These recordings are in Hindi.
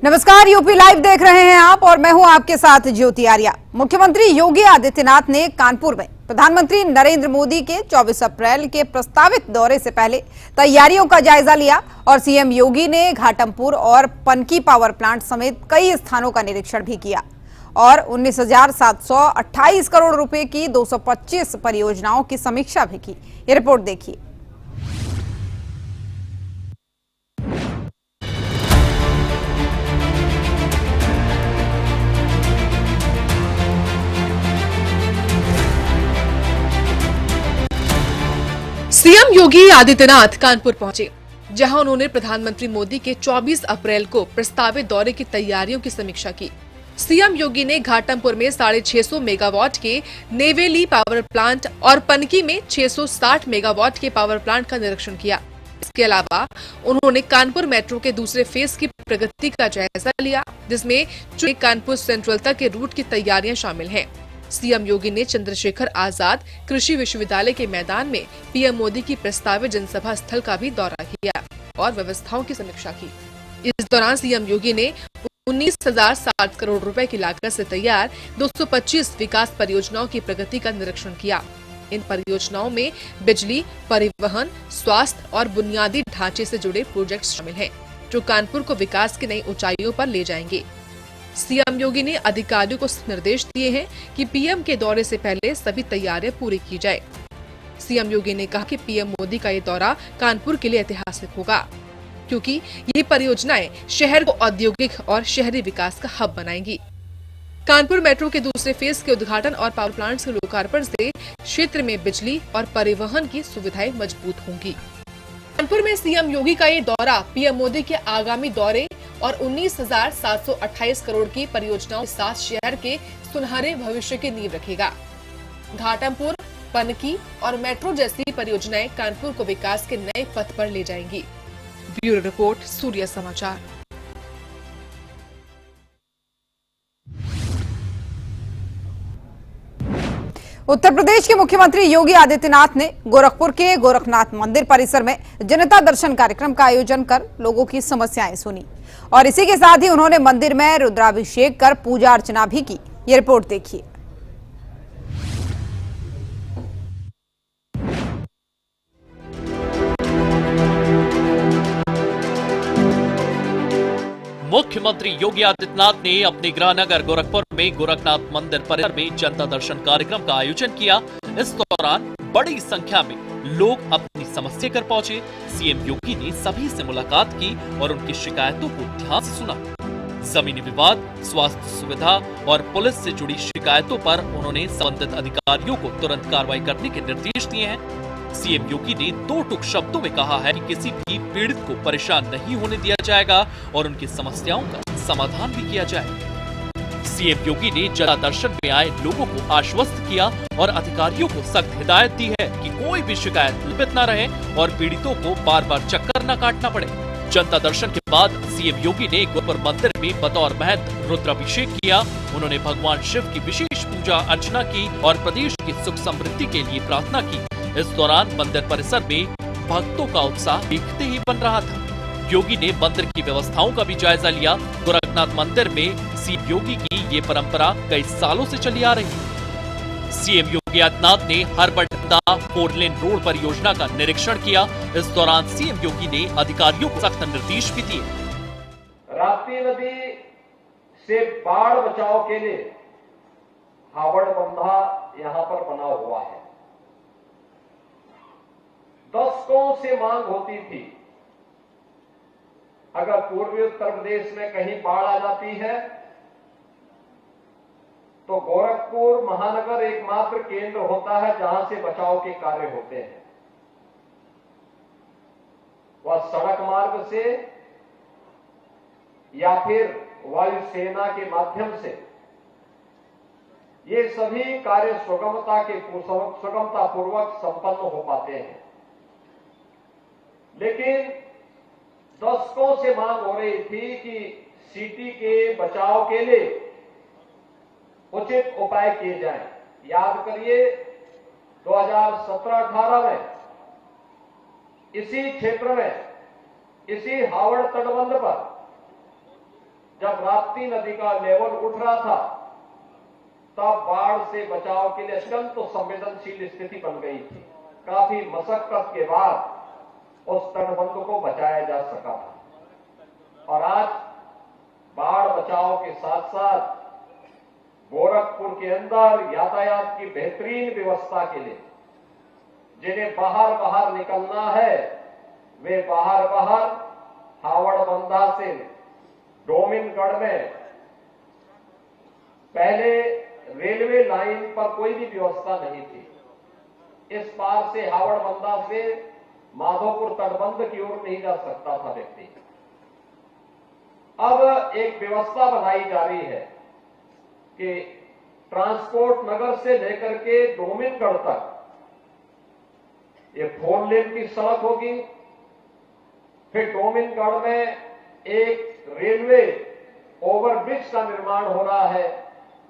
नमस्कार, यूपी लाइव देख रहे हैं आप और मैं हूं आपके साथ ज्योति आर्या। मुख्यमंत्री योगी आदित्यनाथ ने कानपुर में प्रधानमंत्री नरेंद्र मोदी के 24 अप्रैल के प्रस्तावित दौरे से पहले तैयारियों का जायजा लिया और सीएम योगी ने घाटमपुर और पनकी पावर प्लांट समेत कई स्थानों का निरीक्षण भी किया और 19,728 करोड़ रुपए की 225 परियोजनाओं की समीक्षा भी की। ये रिपोर्ट देखिए। सीएम योगी आदित्यनाथ कानपुर पहुंचे, जहां उन्होंने प्रधानमंत्री मोदी के 24 अप्रैल को प्रस्तावित दौरे की तैयारियों की समीक्षा की। सीएम योगी ने घाटमपुर में 650 मेगावाट के नेवेली पावर प्लांट और पनकी में 660 मेगावाट के पावर प्लांट का निरीक्षण किया। इसके अलावा उन्होंने कानपुर मेट्रो के दूसरे फेज की प्रगति का जायजा लिया, जिसमें कानपुर सेंट्रल तक के रूट की तैयारियां शामिल हैं। सीएम योगी ने चंद्रशेखर आजाद कृषि विश्वविद्यालय के मैदान में पीएम मोदी की प्रस्तावित जनसभा स्थल का भी दौरा किया और व्यवस्थाओं की समीक्षा की। इस दौरान सीएम योगी ने 19,060 करोड़ रुपए की लागत से तैयार 225 विकास परियोजनाओं की प्रगति का निरीक्षण किया। इन परियोजनाओं में बिजली, परिवहन, स्वास्थ्य और बुनियादी ढांचे से जुड़े प्रोजेक्ट शामिल हैं, जो कानपुर को विकास की नई ऊंचाइयों पर ले जाएंगे। सीएम योगी ने अधिकारियों को निर्देश दिए हैं कि पीएम के दौरे से पहले सभी तैयारियां पूरी की जाए। सीएम योगी ने कहा कि पीएम मोदी का ये दौरा कानपुर के लिए ऐतिहासिक होगा, क्योंकि ये परियोजनाएं शहर को औद्योगिक और शहरी विकास का हब बनाएंगी। कानपुर मेट्रो के दूसरे फेज के उद्घाटन और पावर प्लांट के लोकार्पण से क्षेत्र में बिजली और परिवहन की सुविधाएं मजबूत होंगी। कानपुर में सीएम योगी का ये दौरा पीएम मोदी के आगामी दौरे और 19,728 करोड़ की परियोजनाओं के साथ शहर के सुनहरे भविष्य की नींव रखेगा। घाटमपुर, पनकी और मेट्रो जैसी परियोजनाएं कानपुर को विकास के नए पथ पर ले जाएंगी। ब्यूरो रिपोर्ट, सूर्य समाचार। उत्तर प्रदेश के मुख्यमंत्री योगी आदित्यनाथ ने गोरखपुर के गोरखनाथ मंदिर परिसर में जनता दर्शन कार्यक्रम का आयोजन कर लोगों की समस्याएं सुनी और इसी के साथ ही उन्होंने मंदिर में रुद्राभिषेक कर पूजा अर्चना भी की। ये रिपोर्ट देखिए। मुख्यमंत्री योगी आदित्यनाथ ने अपने गृहनगर गोरखपुर में गोरखनाथ मंदिर परिसर में जनता दर्शन कार्यक्रम का आयोजन किया। इस दौरान बड़ी संख्या में लोग अपनी समस्या कर पहुंचे। सीएम योगी ने सभी से मुलाकात की और उनकी शिकायतों को ध्यान से सुना। जमीनी विवाद, स्वास्थ्य सुविधा और पुलिस से जुड़ी शिकायतों पर उन्होंने संबंधित अधिकारियों को तुरंत कार्रवाई करने के निर्देश दिए हैं। सीएम योगी ने 2 टूक शब्दों में कहा है कि किसी भी पीड़ित को परेशान नहीं होने दिया जाएगा और उनकी समस्याओं का समाधान भी किया जाएगा। सीएम योगी ने जनता दर्शन में आए लोगों को आश्वस्त किया और अधिकारियों को सख्त हिदायत दी है कि कोई भी शिकायत लंबित न रहे और पीड़ितों को बार-बार चक्कर न काटना पड़े। जनता दर्शन के बाद सीएम योगी ने गोरखपुर मंदिर में बतौर महंत रुद्राभिषेक किया। उन्होंने भगवान शिव की विशेष पूजा अर्चना की और प्रदेश की सुख समृद्धि के लिए प्रार्थना की। इस दौरान मंदिर परिसर में भक्तों का उत्साह देखते ही बन रहा था। योगी ने मंदिर की व्यवस्थाओं का भी जायजा लिया। गोरखनाथ मंदिर में सीएम योगी की ये परंपरा कई सालों से चली आ रही है। सीएम योगी आदित्यनाथ ने हरबंदा 4 लेन रोड परियोजना का निरीक्षण किया। इस दौरान सीएम योगी ने अधिकारियों को सख्त निर्देश भी दिए। राप्ती नदी से बाढ़ बचाव के लिए हावड़बंधा यहाँ पर बना हुआ है। दशकों से मांग होती थी, अगर पूर्वी उत्तर प्रदेश में कहीं बाढ़ आ जाती है तो गोरखपुर महानगर एकमात्र केंद्र होता है जहां से बचाव के कार्य होते हैं। वह सड़क मार्ग से या फिर वायुसेना के माध्यम से ये सभी कार्य सुगमता पूर्वक संपन्न हो पाते हैं। लेकिन दशकों से मांग हो रही थी कि सिटी के बचाव के लिए उचित उपाय किए जाएं। याद करिए 2017-18 में इसी क्षेत्र में, इसी हावड़ तटबंध पर जब राप्ती नदी का लेवल उठ रहा था, तब बाढ़ से बचाव के लिए अत्यंत संवेदनशील स्थिति बन गई थी। काफी मशक्कत के बाद उस तटबंध को बचाया जा सका था। और आज बाढ़ बचाव के साथ साथ गोरखपुर के अंदर यातायात की बेहतरीन व्यवस्था के लिए जिन्हें बाहर निकलना है, वे बाहर हावड़ बंधा से डोमिनगढ़ में पहले रेलवे लाइन पर कोई भी व्यवस्था नहीं थी। इस पार से हावड़ बंधा से माधोपुर तटबंध की ओर नहीं जा सकता था व्यक्ति। अब एक व्यवस्था बनाई जा रही है कि ट्रांसपोर्ट नगर से लेकर के डोमिनगढ़ तक ये 4 लेन की सड़क होगी। फिर डोमिनगढ़ में एक रेलवे ओवरब्रिज का निर्माण हो रहा है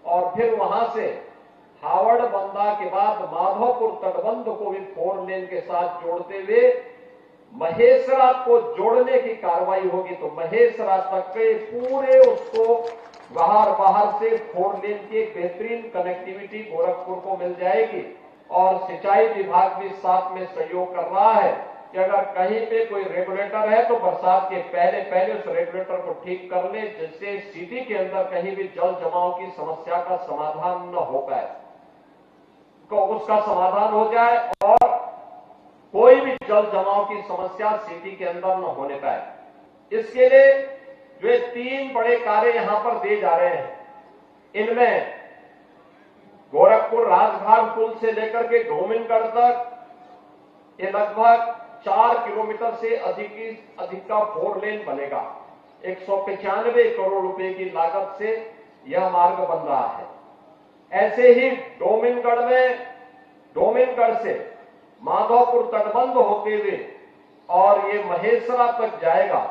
और फिर वहां से हावड़ बंधा के बाद माधोपुर तटबंध को भी 4 लेन के साथ जोड़ते हुए महेसरा को जोड़ने की कार्रवाई होगी। तो महेसरा तक के पूरे उसको बाहर से 4 लेन की एक बेहतरीन कनेक्टिविटी गोरखपुर को मिल जाएगी। और सिंचाई विभाग भी साथ में सहयोग कर रहा है कि अगर कहीं पे कोई रेगुलेटर है तो बरसात के पहले उस रेगुलेटर को ठीक कर ले, जिससे सिटी के अंदर कहीं भी जल जमाव की समस्या का समाधान न हो पाए, तो उसका समाधान हो जाए और कोई भी जल जमाव की समस्या सिटी के अंदर न होने पाए। इसके लिए जो 3 बड़े कार्य यहां पर दिए जा रहे हैं, इनमें गोरखपुर राजघाट पुल से लेकर के डोमिनगढ़ तक ये लगभग 4 किलोमीटर से अधिक का 4 लेन बनेगा। 195 करोड़ रुपए की लागत से यह मार्ग बन रहा है। ऐसे ही डोमिनगढ़ से माधोपुर तटबंध होते हुए और ये महेसरा तक जाएगा।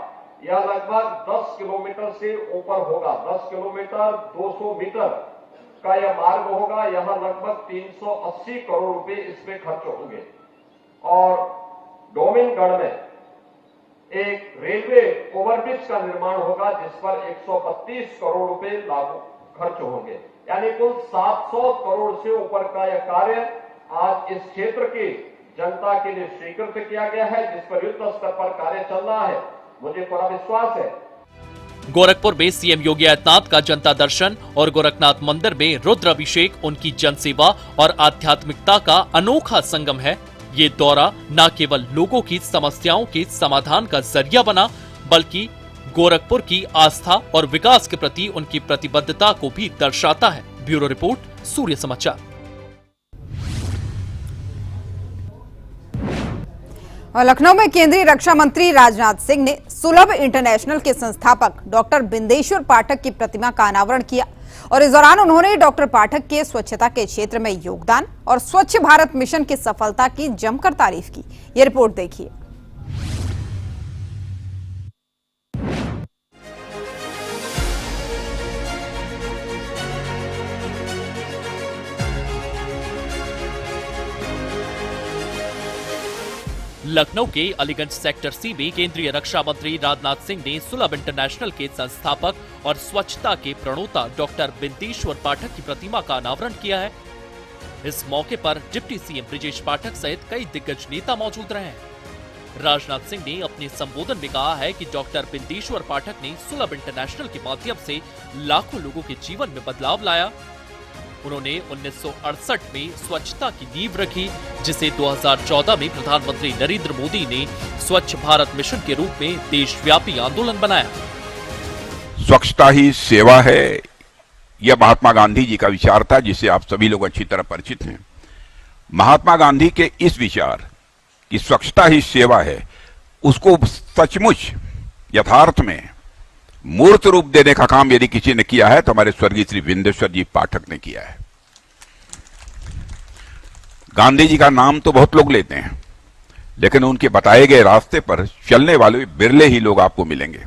यह लगभग 10 किलोमीटर से ऊपर होगा। 10 किलोमीटर 200 मीटर का यह मार्ग होगा। यहां लगभग 380 करोड़ रुपए इसमें खर्च होंगे। और डोमिनगढ़ में एक रेलवे ओवरब्रिज का निर्माण होगा जिस पर 132 करोड़ रुपए लागू खर्च होंगे। यानी कुल 700 करोड़ से ऊपर का यह कार्य आज इस क्षेत्र की जनता के लिए स्वीकृत किया गया है, जिस पर युद्ध स्तर पर कार्य चल रहा है। मुझे पूरा विश्वास है। गोरखपुर में सीएम योगी आदित्यनाथ का जनता दर्शन और गोरखनाथ मंदिर में रुद्र अभिषेक उनकी जनसेवा और आध्यात्मिकता का अनोखा संगम है। ये दौरा न केवल लोगों की समस्याओं के समाधान का जरिया बना, बल्कि गोरखपुर की आस्था और विकास के प्रति उनकी प्रतिबद्धता को भी दर्शाता है। ब्यूरो रिपोर्ट, सूर्य समाचार। और लखनऊ में केंद्रीय रक्षा मंत्री राजनाथ सिंह ने सुलभ इंटरनेशनल के संस्थापक डॉक्टर बिंदेश्वर पाठक की प्रतिमा का अनावरण किया और इस दौरान उन्होंने डॉक्टर पाठक के स्वच्छता के क्षेत्र में योगदान और स्वच्छ भारत मिशन की सफलता की जमकर तारीफ की। ये रिपोर्ट देखिए। लखनऊ के अलीगंज सेक्टर सी में केंद्रीय रक्षा मंत्री राजनाथ सिंह ने सुलभ इंटरनेशनल के संस्थापक और स्वच्छता के प्रणेता डॉक्टर बिंदेश्वर पाठक की प्रतिमा का अनावरण किया है। इस मौके पर डिप्टी सीएम ब्रिजेश पाठक सहित कई दिग्गज नेता मौजूद रहे हैं। राजनाथ सिंह ने अपने संबोधन में कहा है कि डॉक्टर बिंदेश्वर पाठक ने सुलभ इंटरनेशनल के माध्यम से लाखों लोगों के जीवन में बदलाव लाया। उन्होंने 1968 में स्वच्छता की नींव रखी, जिसे 2014 में प्रधानमंत्री नरेंद्र मोदी ने स्वच्छ भारत मिशन के रूप में देशव्यापी आंदोलन बनाया। स्वच्छता ही सेवा है, यह महात्मा गांधी जी का विचार था, जिसे आप सभी लोग अच्छी तरह परिचित हैं। महात्मा गांधी के इस विचार कि स्वच्छता ही सेवा है, उसको सचमुच यथार्थ में मूर्त रूप देने का काम यदि किसी ने किया है तो हमारे स्वर्गीय श्री बिंदेश्वर जी पाठक ने किया है। गांधी जी का नाम तो बहुत लोग लेते हैं, लेकिन उनके बताए गए रास्ते पर चलने वाले बिरले ही लोग आपको मिलेंगे।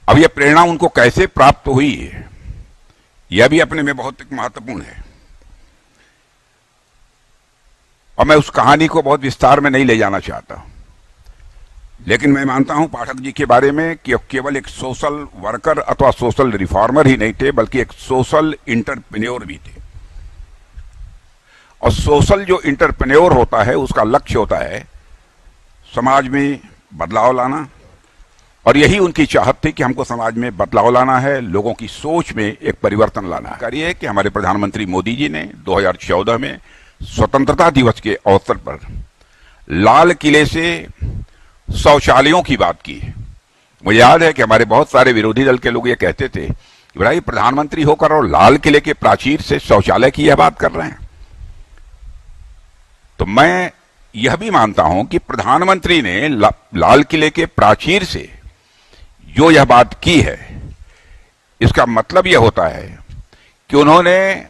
अब यह प्रेरणा उनको कैसे प्राप्त हुई है, यह भी अपने में बहुत महत्वपूर्ण है। और मैं उस कहानी को बहुत विस्तार में नहीं ले जाना चाहता। लेकिन मैं मानता हूं पाठक जी के बारे में कि केवल एक सोशल वर्कर अथवा सोशल रिफॉर्मर ही नहीं थे, बल्कि एक सोशल इंटरप्रेन्योर भी थे। और सोशल जो इंटरप्रेन्योर होता है उसका लक्ष्य होता है समाज में बदलाव लाना, और यही उनकी चाहत थी कि हमको समाज में बदलाव लाना है, लोगों की सोच में एक परिवर्तन लाना है। करिए कि हमारे प्रधानमंत्री मोदी जी ने 2014 में स्वतंत्रता दिवस के अवसर पर लाल किले से शौचालयों की बात की। मुझे याद है कि हमारे बहुत सारे विरोधी दल के लोग ये कहते थे कि भाई प्रधानमंत्री होकर और लाल किले के प्राचीर से शौचालय की यह बात कर रहे हैं। तो मैं यह भी मानता हूं कि प्रधानमंत्री ने लाल किले के प्राचीर से जो यह बात की है, इसका मतलब यह होता है कि उन्होंने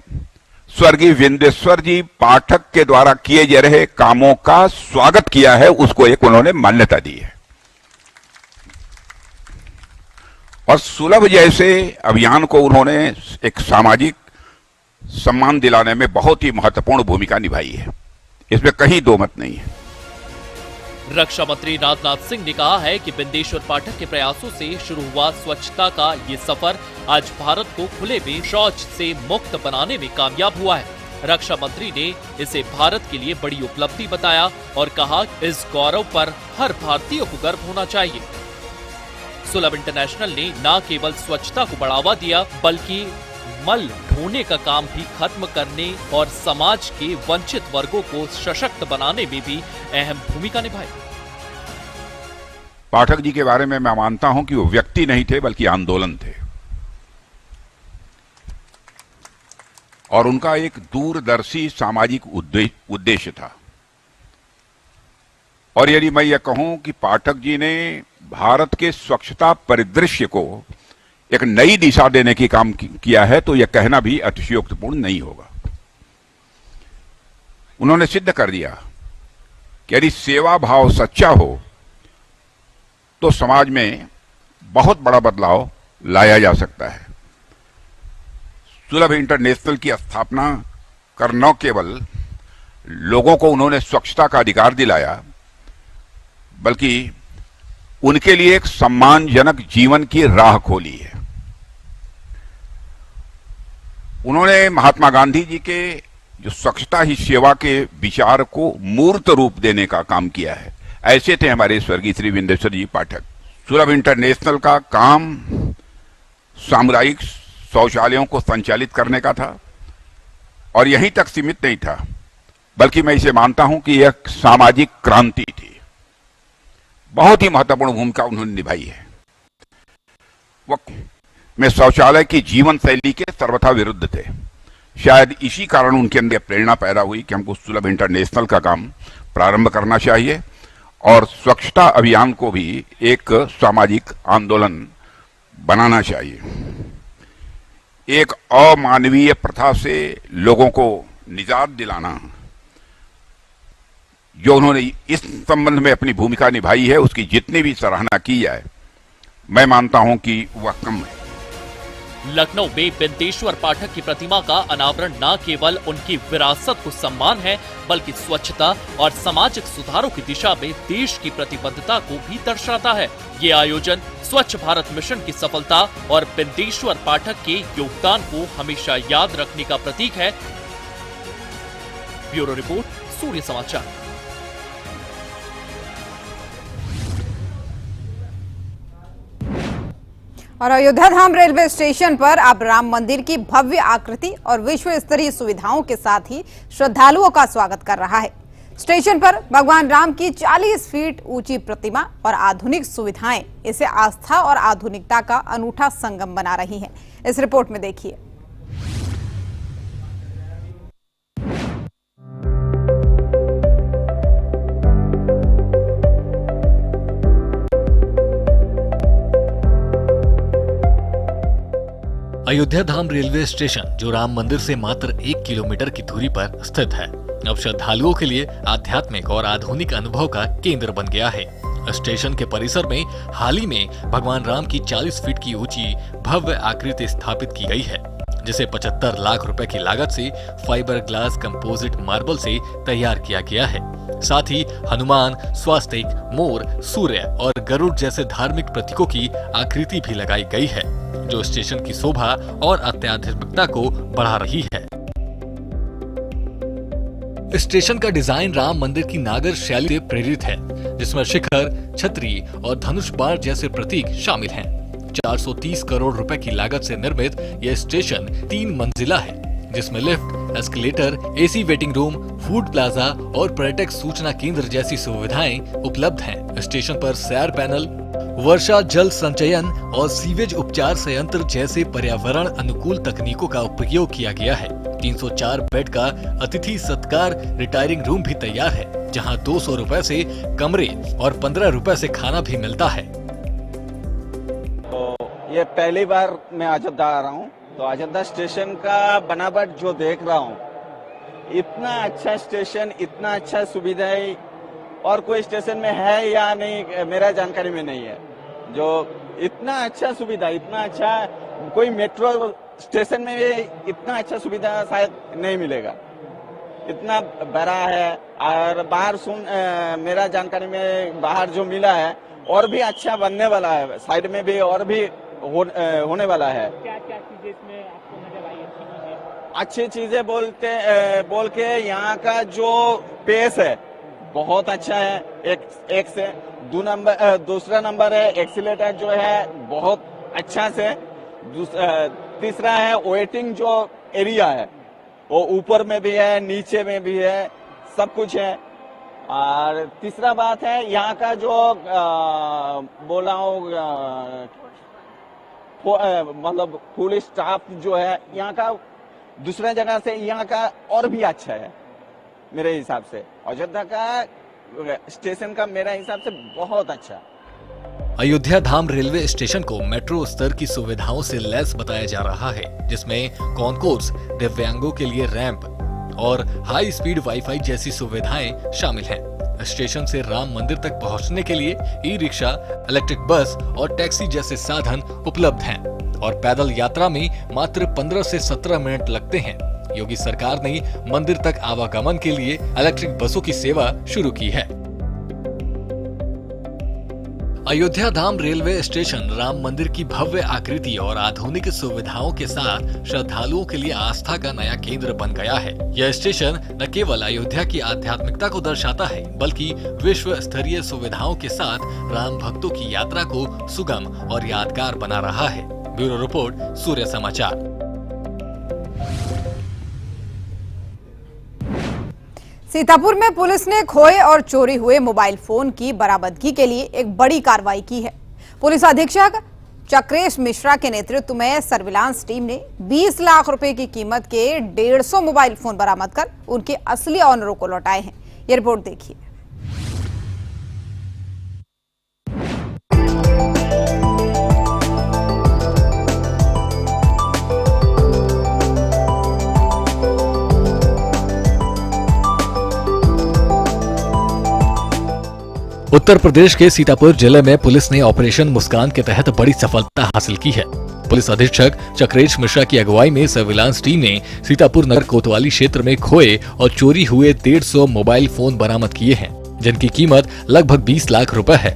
स्वर्गीय विंदेश्वर जी पाठक के द्वारा किए जा रहे कामों का स्वागत किया है, उसको एक उन्होंने मान्यता दी है। और सुलभ जैसे अभियान को उन्होंने एक सामाजिक सम्मान दिलाने में बहुत ही महत्वपूर्ण भूमिका निभाई है, इसमें कहीं दो मत नहीं है। रक्षा मंत्री राजनाथ सिंह ने कहा है कि बिंदेश्वर पाठक के प्रयासों से शुरू हुआ स्वच्छता का ये सफर आज भारत को खुले में शौच से मुक्त बनाने में कामयाब हुआ है। रक्षा मंत्री ने इसे भारत के लिए बड़ी उपलब्धि बताया और कहा इस गौरव पर हर भारतीय को गर्व होना चाहिए। सुलभ इंटरनेशनल ने न केवल स्वच्छता को बढ़ावा दिया, बल्कि मल ढोने का काम भी खत्म करने और समाज के वंचित वर्गों को सशक्त बनाने में भी अहम भूमिका निभाई। पाठक जी के बारे में मैं मानता हूं कि वो व्यक्ति नहीं थे बल्कि आंदोलन थे, और उनका एक दूरदर्शी सामाजिक उद्देश्य था। और यदि मैं यह कहूं कि पाठक जी ने भारत के स्वच्छता परिदृश्य को एक नई दिशा देने की काम किया है, तो यह कहना भी अतिशयोक्तिपूर्ण नहीं होगा। उन्होंने सिद्ध कर दिया कि यदि सेवा भाव सच्चा हो तो समाज में बहुत बड़ा बदलाव लाया जा सकता है। सुलभ इंटरनेशनल की स्थापना कर न केवल लोगों को उन्होंने स्वच्छता का अधिकार दिलाया, बल्कि उनके लिए एक सम्मानजनक जीवन की राह खोली है। उन्होंने महात्मा गांधी जी के जो स्वच्छता ही सेवा के विचार को मूर्त रूप देने का काम किया है। ऐसे थे हमारे स्वर्गीय श्री विंदेश्वर जी पाठक। सुलभ इंटरनेशनल का काम सामुदायिक शौचालयों को संचालित करने का था, और यहीं तक सीमित नहीं था, बल्कि मैं इसे मानता हूं कि यह सामाजिक क्रांति थी। बहुत ही महत्वपूर्ण भूमिका उन्होंने निभाई है। वो में शौचालय की जीवन शैली के सर्वथा विरुद्ध थे। शायद इसी कारण उनके अंदर प्रेरणा पैदा हुई कि हमको सुलभ इंटरनेशनल का काम प्रारंभ करना चाहिए और स्वच्छता अभियान को भी एक सामाजिक आंदोलन बनाना चाहिए। एक अमानवीय प्रथा से लोगों को निजात दिलाना, जो उन्होंने इस संबंध में अपनी भूमिका निभाई है, उसकी जितनी भी सराहना की जाए, मैं मानता हूं कि वह कम है। लखनऊ में बिंदेश्वर पाठक की प्रतिमा का अनावरण न केवल उनकी विरासत को सम्मान है, बल्कि स्वच्छता और सामाजिक सुधारों की दिशा में देश की प्रतिबद्धता को भी दर्शाता है। ये आयोजन स्वच्छ भारत मिशन की सफलता और बिंदेश्वर पाठक के योगदान को हमेशा याद रखने का प्रतीक है। ब्यूरो रिपोर्ट, सूर्य समाचार। और अयोध्या धाम रेलवे स्टेशन पर अब राम मंदिर की भव्य आकृति और विश्व स्तरीय सुविधाओं के साथ ही श्रद्धालुओं का स्वागत कर रहा है। स्टेशन पर भगवान राम की 40 फीट ऊंची प्रतिमा और आधुनिक सुविधाएं इसे आस्था और आधुनिकता का अनूठा संगम बना रही हैं। इस रिपोर्ट में देखिए। अयोध्या धाम रेलवे स्टेशन, जो राम मंदिर से मात्र 1 किलोमीटर की दूरी पर स्थित है, अब श्रद्धालुओं के लिए आध्यात्मिक और आधुनिक अनुभव का केंद्र बन गया है। स्टेशन के परिसर में हाल ही में भगवान राम की 40 फीट की ऊंची भव्य आकृति स्थापित की गई है, जिसे 75 लाख रुपए की लागत से फाइबर ग्लास कंपोजिट मार्बल से तैयार किया गया है। साथ ही हनुमान, स्वास्तिक, मोर, सूर्य और गरुड़ जैसे धार्मिक प्रतीकों की आकृति भी लगाई गई है, जो स्टेशन की शोभा और अत्याधुनिकता को बढ़ा रही है। स्टेशन का डिजाइन राम मंदिर की नागर शैली से प्रेरित है, जिसमें शिखर, छतरी और धनुष बाण जैसे प्रतीक शामिल हैं। 430 करोड़ रुपए की लागत से निर्मित यह स्टेशन 3 मंजिला है, जिसमें lift, escalator, AC waiting room, food plaza और पर्यटक सूचना केंद्र जैसी सुविधाएं उपलब्ध हैं। स्टेशन पर सैर पैनल, वर्षा जल संचयन और सीवेज उपचार संयंत्र जैसे पर्यावरण अनुकूल तकनीकों का उपयोग किया गया है। 304 बेड का अतिथि सत्कार रिटायरिंग रूम भी तैयार है, जहां 200 रुपए से कमरे और 15 रुपए से खाना भी मिलता है। तो ये पहली बार मैं अयोध्या आ रहा हूँ, तो अयोध्या स्टेशन का बनावट जो देख रहा हूँ, इतना अच्छा स्टेशन, इतना अच्छा सुविधाएं और कोई स्टेशन में है या नहीं मेरा जानकारी में नहीं है। जो इतना अच्छा सुविधा, इतना अच्छा कोई मेट्रो स्टेशन में भी इतना अच्छा सुविधा शायद नहीं मिलेगा। इतना बड़ा है और बाहर मेरा जानकारी में बाहर जो मिला है और भी अच्छा बनने वाला है, साइड में भी और भी होने वाला है। क्या क्या चीजें इसमें आपको नजर आई अच्छी चीजें बोल के यहाँ का जो पेस है बहुत अच्छा है। एक से दूसरा नंबर है एक्सीलेटर जो है बहुत अच्छा से। तीसरा है वेटिंग जो एरिया है वो ऊपर में भी है, नीचे में भी है, सब कुछ है। और तीसरा बात है यहाँ का जो बोला हूँ मतलब फुल स्टाफ जो है यहाँ का दूसरा जगह से यहाँ का और भी अच्छा है मेरे हिसाब से। अयोध्या का स्टेशन का मेरा हिसाब से बहुत अच्छा। अयोध्या धाम रेलवे स्टेशन को मेट्रो स्तर की सुविधाओं से लैस बताया जा रहा है, जिसमें कॉन्कोर्स, दिव्यांगों के लिए रैंप और हाई स्पीड वाईफाई जैसी सुविधाएं शामिल हैं। स्टेशन से राम मंदिर तक पहुंचने के लिए ई रिक्शा, इलेक्ट्रिक बस और टैक्सी जैसे साधन उपलब्ध हैं और पैदल यात्रा में मात्र 15 से 17 मिनट लगते हैं। योगी सरकार ने मंदिर तक आवागमन के लिए इलेक्ट्रिक बसों की सेवा शुरू की है। अयोध्या धाम रेलवे स्टेशन राम मंदिर की भव्य आकृति और आधुनिक सुविधाओं के साथ श्रद्धालुओं के लिए आस्था का नया केंद्र बन गया है। यह स्टेशन न केवल अयोध्या की आध्यात्मिकता को दर्शाता है, बल्कि विश्व स्तरीय सुविधाओं के साथ राम भक्तों की यात्रा को सुगम और यादगार बना रहा है। ब्यूरो रिपोर्ट, सूर्य समाचार। सीतापुर में पुलिस ने खोए और चोरी हुए मोबाइल फोन की बरामदगी के लिए एक बड़ी कार्रवाई की है। पुलिस अधीक्षक चक्रेश मिश्रा के नेतृत्व में सर्विलांस टीम ने 20 लाख रुपए की कीमत के 150 मोबाइल फोन बरामद कर उनके असली ऑनरों को लौटाए हैं। ये रिपोर्ट देखिए। उत्तर प्रदेश के सीतापुर जिले में पुलिस ने ऑपरेशन मुस्कान के तहत बड़ी सफलता हासिल की है। पुलिस अधीक्षक चक्रेश मिश्रा की अगुवाई में सर्विलांस टीम ने सीतापुर नगर कोतवाली क्षेत्र में खोए और चोरी हुए 150 मोबाइल फोन बरामद किए हैं, जिनकी कीमत लगभग 20 लाख रुपए है।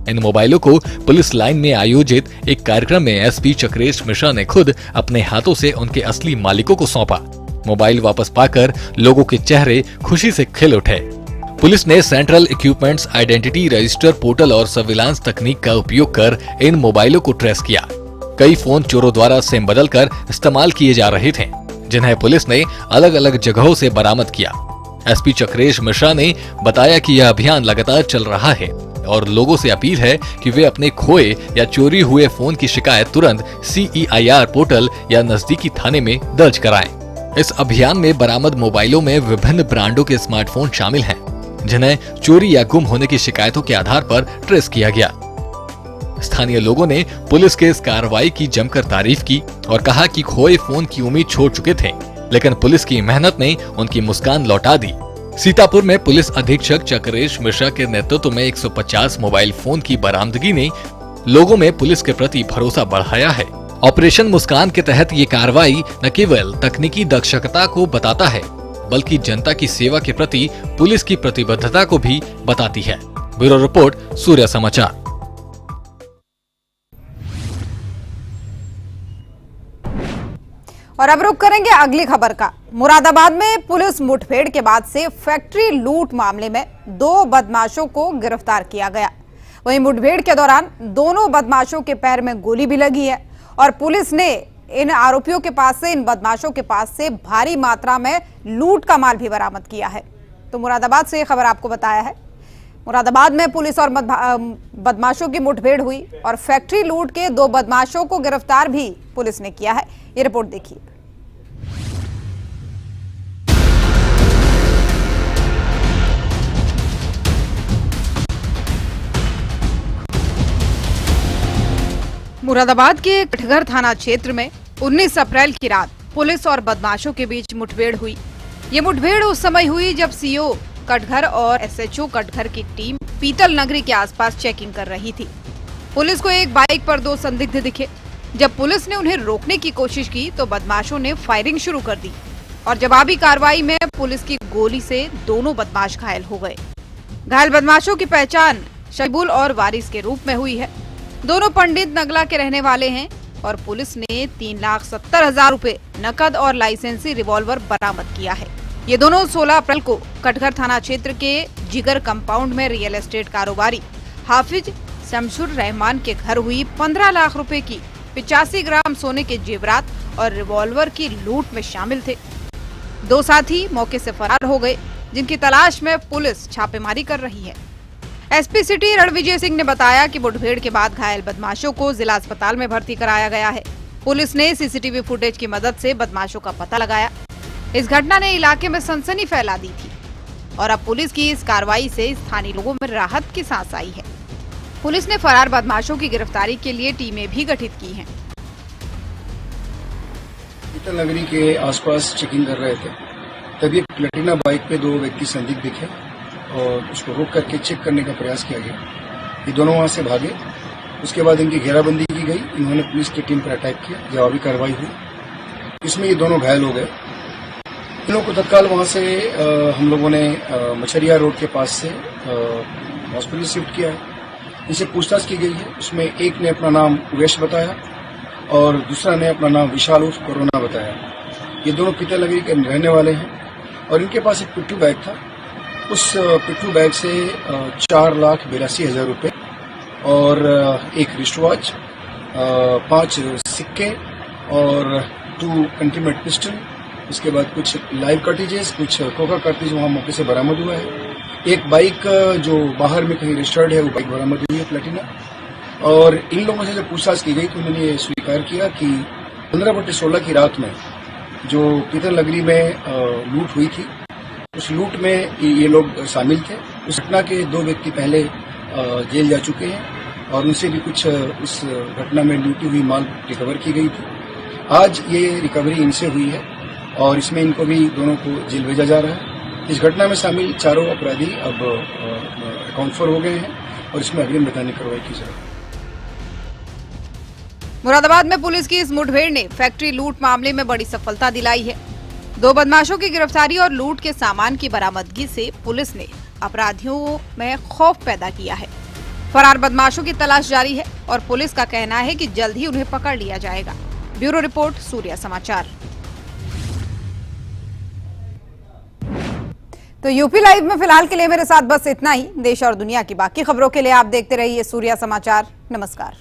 इन मोबाइलों को पुलिस लाइन में आयोजित एक कार्यक्रम में एसपी चक्रेश मिश्रा ने खुद अपने हाथों से उनके असली मालिकों को सौंपा। मोबाइल वापस पाकर लोगों के चेहरे खुशी से खिल उठे। पुलिस ने central equipments identity register portal और सर्विलांस तकनीक का उपयोग कर इन मोबाइलों को ट्रेस किया। कई फोन चोरों द्वारा सिम बदलकर इस्तेमाल किए जा रहे थे, जिन्हें पुलिस ने अलग अलग जगहों से बरामद किया। एसपी चक्रेश मिश्रा ने बताया कि यह अभियान लगातार चल रहा है और लोगों से अपील है कि वे अपने खोए या चोरी हुए फोन की शिकायत तुरंत CEIR पोर्टल या नजदीकी थाने में दर्ज कराएं। इस अभियान में बरामद मोबाइलों में विभिन्न ब्रांडों के स्मार्टफोन शामिल हैं, जिन्हें चोरी या गुम होने की शिकायतों के आधार पर ट्रेस किया गया। स्थानीय लोगों ने पुलिस के इस कार्रवाई की जमकर तारीफ की और कहा कि खोए फोन की उम्मीद छोड़ चुके थे, लेकिन पुलिस की मेहनत ने उनकी मुस्कान लौटा दी। सीतापुर में पुलिस अधीक्षक चक्रेश मिश्रा के नेतृत्व में 150 मोबाइल फोन की बरामदगी ने लोगों में पुलिस के प्रति भरोसा बढ़ाया है ऑपरेशन मुस्कान के तहत ये कार्रवाई न केवल तकनीकी दक्षता को बताता है, बल्कि जनता की सेवा के प्रति पुलिस की प्रतिबद्धता को भी बताती है। ब्यूरो रिपोर्ट, सूर्य समाचार। और अब रुक करेंगे अगली खबर का। मुरादाबाद में पुलिस मुठभेड़ के बाद से फैक्ट्री लूट मामले में 2 बदमाशों को गिरफ्तार किया गया। वहीं मुठभेड़ के दौरान दोनों बदमाशों के पैर में गोली भी लगी है और पुलिस ने इन आरोपियों के पास से, इन बदमाशों के पास से भारी मात्रा में लूट का माल भी बरामद किया है। तो मुरादाबाद से ये खबर आपको बताया है। मुरादाबाद में पुलिस और बदमाशों की मुठभेड़ हुई और फैक्ट्री लूट के 2 बदमाशों को गिरफ्तार भी पुलिस ने किया है। ये रिपोर्ट देखिए। मुरादाबाद के कटघर थाना क्षेत्र में 19 अप्रैल की रात पुलिस और बदमाशों के बीच मुठभेड़ हुई। ये मुठभेड़ उस समय हुई जब सीओ कटघर और एसएचओ कटघर की टीम पीतल नगरी के आसपास चेकिंग कर रही थी। पुलिस को एक बाइक पर 2 संदिग्ध दिखे। जब पुलिस ने उन्हें रोकने की कोशिश की तो बदमाशों ने फायरिंग शुरू कर दी और जवाबी कार्रवाई में पुलिस की गोली से दोनों बदमाश घायल हो गए। घायल बदमाशों की पहचान शकीबुल और वारिस के रूप में हुई है। दोनों पंडित नगला के रहने वाले हैं और पुलिस ने 3,70,000 रुपए नकद और लाइसेंसी रिवॉल्वर बरामद किया है। ये दोनों 16 अप्रैल को कटघर थाना क्षेत्र के जिगर कंपाउंड में रियल एस्टेट कारोबारी हाफिज शमशुर रहमान के घर हुई 15 लाख रुपए की 85 ग्राम सोने के जेवरात और रिवॉल्वर की लूट में शामिल थे। 2 साथी मौके से फरार हो गए, जिनकी तलाश में पुलिस छापेमारी कर रही है। एसपी सिटी रणविजय सिंह ने बताया कि मुठभेड़ के बाद घायल बदमाशों को जिला अस्पताल में भर्ती कराया गया है। पुलिस ने सीसीटीवी फुटेज की मदद से बदमाशों का पता लगाया। इस घटना ने इलाके में सनसनी फैला दी थी और अब पुलिस की इस कार्रवाई से स्थानीय लोगों में राहत की सांस आई है। पुलिस ने फरार बदमाशों की गिरफ्तारी के लिए टीमें भी गठित की हैं। पीतल नगरी के आसपास चेकिंग कर रहे थे, तभी प्लेटिना बाइक पे 2 व्यक्ति संदिग्ध दिखे और उसको रोक करके चेक करने का प्रयास किया गया। ये दोनों वहां से भागे। उसके बाद इनकी घेराबंदी की गई। इन्होंने पुलिस की टीम पर अटैक किया, जवाबी कार्रवाई हुई। इसमें ये दोनों घायल हो गए। इन लोगों को तत्काल वहां से हम लोगों ने मछरिया रोड के पास से हॉस्पिटल शिफ्ट किया है। इनसे पूछताछ की गई है। उसमें एक ने अपना नाम उवेश बताया और दूसरा ने अपना नाम विशाल उर्फ कोरोना बताया। ये दोनों पीतल नगरी के रहने वाले हैं और इनके पास एक पिट्ठू बैग था। उस पिट्ठू बैग से 4,82,000 रुपए और एक रिस्ट वॉच, 5 सिक्के और 2 कंटीमेट पिस्टल, उसके बाद कुछ लाइव कार्टिजेस, कुछ कोका कार्टिज वहां मौके से बरामद हुआ है। एक बाइक जो बाहर में कहीं रजिस्टर्ड है वो बाइक बरामद हुई है, प्लेटिना। और इन लोगों से जब पूछताछ की गई तो उन्होंने ये स्वीकार किया कि 15/16 की रात में जो पीतल नगरी में लूट हुई थी, उस लूट में ये लोग शामिल थे। उस घटना के 2 व्यक्ति पहले जेल जा चुके हैं और उनसे भी कुछ उस घटना में लूटी हुई माल रिकवर की गई थी। आज ये रिकवरी इनसे हुई है और इसमें इनको भी दोनों को जेल भेजा जा रहा है। इस घटना में शामिल 4 अपराधी अब अकाउंट फॉर हो गए हैं और इसमें अग्रिम वैधानिक कार्रवाई की जाएगी। मुरादाबाद में पुलिस की इस मुठभेड़ ने फैक्ट्री लूट मामले में बड़ी सफलता दिलाई है। 2 बदमाशों की गिरफ्तारी और लूट के सामान की बरामदगी से पुलिस ने अपराधियों में खौफ पैदा किया है। फरार बदमाशों की तलाश जारी है और पुलिस का कहना है कि जल्द ही उन्हें पकड़ लिया जाएगा। ब्यूरो रिपोर्ट, सूर्य समाचार। तो यूपी लाइव में फिलहाल के लिए मेरे साथ बस इतना ही। देश और दुनिया की बाकी खबरों के लिए आप देखते रहिए सूर्य समाचार। नमस्कार।